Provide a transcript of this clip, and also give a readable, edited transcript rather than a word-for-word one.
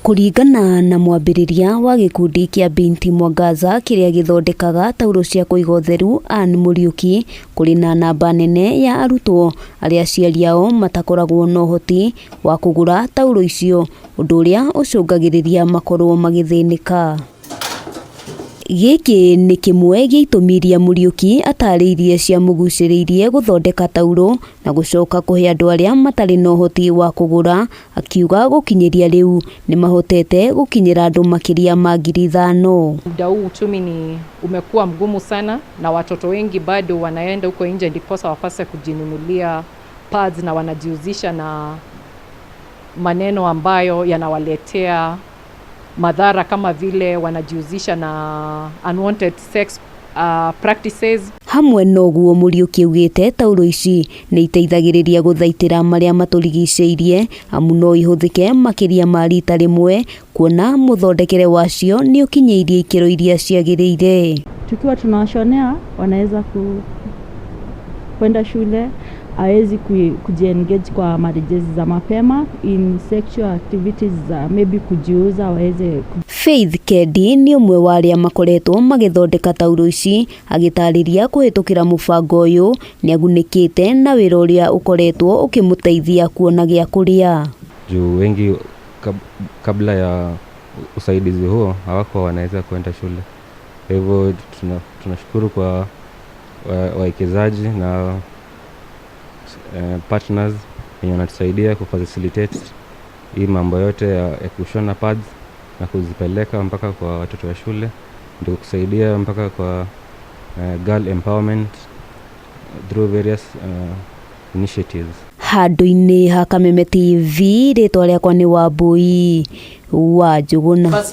Kũringana na mwambĩrĩria wa gĩkundi kĩa Binti Mwangaza kĩrĩa gĩthondekaga taurũ cia kũiga ũtheru Anne Mũriũki, kũrĩ na namba nene ya arutwo arĩa aciari ao matakoragwo na ũhoti wa kũgũra taurũ icio, ũndũ ũrĩa ũcũngagĩrĩria makorwo magĩthĩnĩka. Gĩkĩ nĩ kĩmwe gĩa itũmi iria Mũriũki atarĩirie ciamũgucĩrĩirie gũthondeka taurũ na gũcoka kũhe andũ arĩa matarĩ na ũhoti wa kũgũra, akiuga gũkinyĩria rĩu nĩ mahotete gũkinyĩra andũ makĩria ma 5,000. Muda huu uchumi umekuwa mgumu sana na watoto wengi bado wanaenda huko nje ndiposa wapase kujinunulia pads na wanajihusisha na maneno ambayo yanawaletea madhara kama vile wanajihusisha na unwanted sex practices. Hamwe noguo Mũriũki augĩte taurũ ici nĩ iteithagĩrĩria gũthaitĩra marĩa matũrigicĩirie, amu no ihũthĩke makĩria ma rita rĩmwe, kuona mũthondekere wacio nĩ ũkinyĩirie ikĩro iria ciagĩrĩire. Tukiwa tunawashonea wanaweza kwenda shule, hawezi kujiengage kwa marriages za mapema in sexual activities za maybe kujiuza waweze. Faith Kendi ni ũmwe wa arĩa makoretwo magĩthondeka taurũ ici, agĩtarĩria kũhĩtũkĩra mũbango ũyũ nĩ agunĩkĩte na wĩra ũrĩa ũkoretwo ũkĩmũteithia kuona gĩa kũrĩa. Juu wengi kabla ya usaidizi huo hawako wanaweza kwenda shule. Kwa hivyo tunashukuru kwa wawekezaji na partners wenye wanatusaidia kufacilitate hii mambo yote ya kushona pads na kuzipeleka mpaka kwa watoto wa shule, ndio kusaidia mpaka kwa girl empowerment through various initiatives. Handũ-inĩ ha Kameme TV, rĩtwa rĩakwa nĩ Wambui wa Njũgũna.